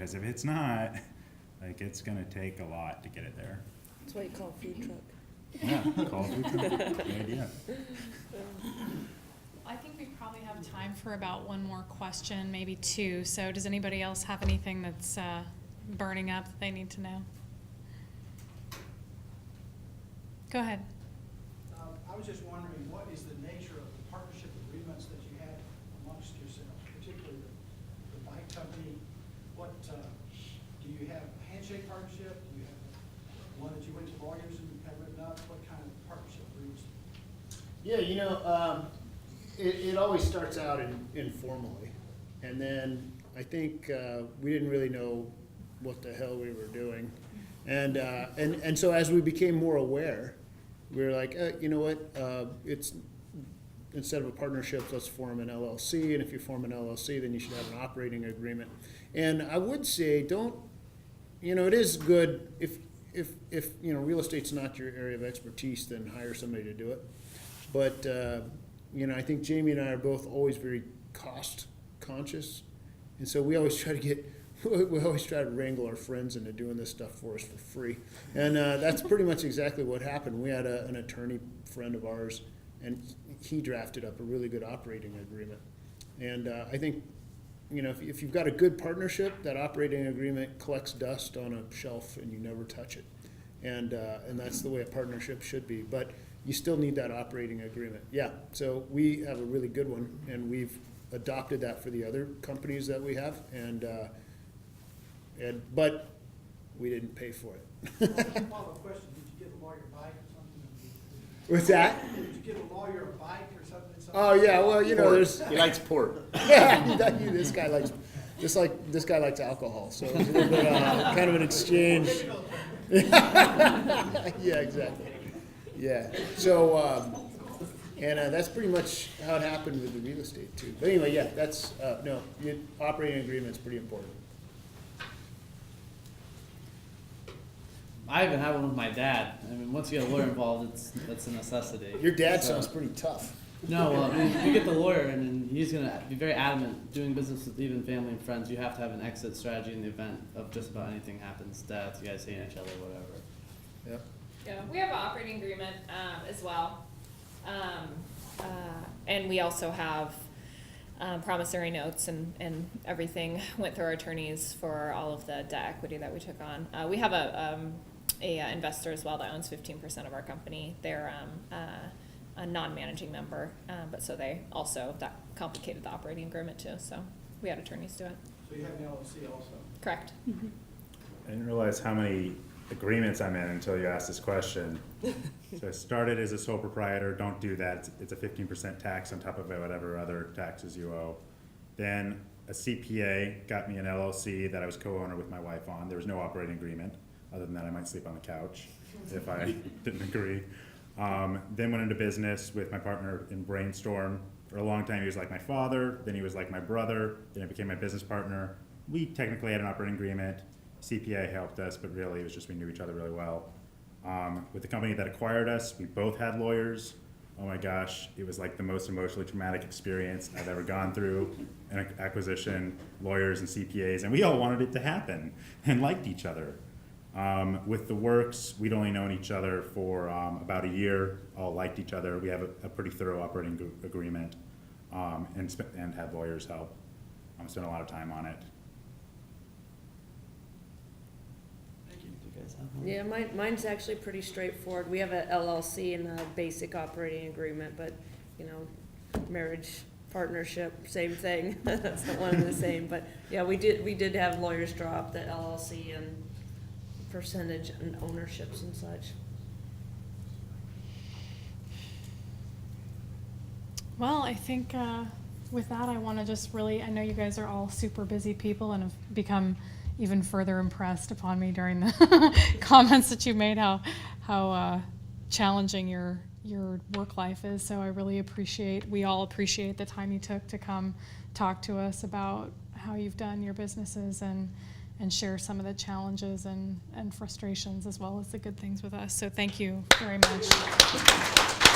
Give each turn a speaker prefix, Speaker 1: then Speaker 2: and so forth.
Speaker 1: because if it's not, like, it's gonna take a lot to get it there.
Speaker 2: That's why you call a food truck.
Speaker 1: Yeah, call it food truck. Good idea.
Speaker 3: I think we probably have time for about one more question, maybe two. So does anybody else have anything that's burning up that they need to know? Go ahead.
Speaker 4: I was just wondering, what is the nature of the partnership agreements that you had amongst yourselves, particularly the bike company? What, do you have a handshake partnership? Do you have one that you went to lawyers and have written up? What kind of partnership agreements?
Speaker 5: Yeah, it always starts out informally, and then I think we didn't really know what the hell we were doing, and so as we became more aware, we were like, you know what, it's instead of a partnership, let's form an LLC, and if you form an LLC, then you should have an operating agreement. And I would say, it is good if real estate's not your area of expertise, then hire somebody to do it. But I think Jamie and I are both always very cost conscious, and so we always try to wrangle our friends into doing this stuff for us for free. And that's pretty much exactly what happened. We had an attorney friend of ours, and he drafted up a really good operating agreement. And I think, if you've got a good partnership, that operating agreement collects dust on a shelf and you never touch it. And that's the way a partnership should be. But you still need that operating agreement. Yeah, so we have a really good one, and we've adopted that for the other companies that we have, but we didn't pay for it.
Speaker 4: Follow-up question, did you get a lawyer a bike or something?
Speaker 5: What's that?
Speaker 4: Did you get a lawyer a bike or something?
Speaker 5: Oh yeah, well there's
Speaker 6: He likes port.
Speaker 5: yeah, this guy likes this guy likes alcohol, so it's a little bit kind of an exchange. Yeah, exactly. Yeah, so that's pretty much how it happened with the real estate too. But anyway, yeah, that's operating agreement's pretty important.
Speaker 7: I even had one with my dad. I mean, once you get a lawyer involved, that's a necessity.
Speaker 5: Your dad
Speaker 7: So-
Speaker 5: sounds pretty tough.
Speaker 7: No, well, I mean, you get the lawyer, and then he's going to be very adamant. Doing business with even family and friends, you have to have an exit strategy in the event of just about anything happens. Death, you guys hating each other, whatever.
Speaker 5: Yep.
Speaker 8: Yeah, we have an operating agreement as well. And we also have promissory notes and everything went through our attorneys for all of the debt equity that we took on. We have a investor as well that owns 15% of our company. They're a non-managing member, but so they also, that complicated the operating agreement too, so we had attorneys do it.
Speaker 4: So you have an LLC also?
Speaker 8: Correct.
Speaker 1: I didn't realize how many agreements I'm in until you asked this question. So I started as a sole proprietor. Don't do that. It's a 15% tax on top of whatever other taxes you owe. Then a CPA got me an LLC that I was co-owner with my wife on. There was no operating agreement, other than that I might sleep on the couch if I didn't agree. Then went into business with my partner in Jernstrom. For a long time he was like my father, then he was like my brother, then he became my business partner. We technically had an operating agreement. CPA helped us, but really it was just we knew each other really well. With the company that acquired us, we both had lawyers. Oh my gosh, it was like the most emotionally traumatic experience I've ever gone through. An acquisition, lawyers and CPAs, and we all wanted it to happen and liked each other. With the works, we'd only known each other for about a year, all liked each other. We have a pretty thorough operating agreement and had lawyers help. Spent a lot of time on it.
Speaker 2: Yeah, mine's actually pretty straightforward. We have a LLC and a basic operating agreement, but, marriage, partnership, same thing. That's not one and the same, but yeah, we did have lawyers draw up the LLC and percentage and ownerships and such.
Speaker 3: Well, I think with that, I want to just really, I know you guys are all super busy people and have become even further impressed upon me during the comments that you made, how challenging your work life is. So I really we all appreciate the time you took to come talk to us about how you've done your businesses and share some of the challenges and frustrations as well as the good things with us. So thank you very much.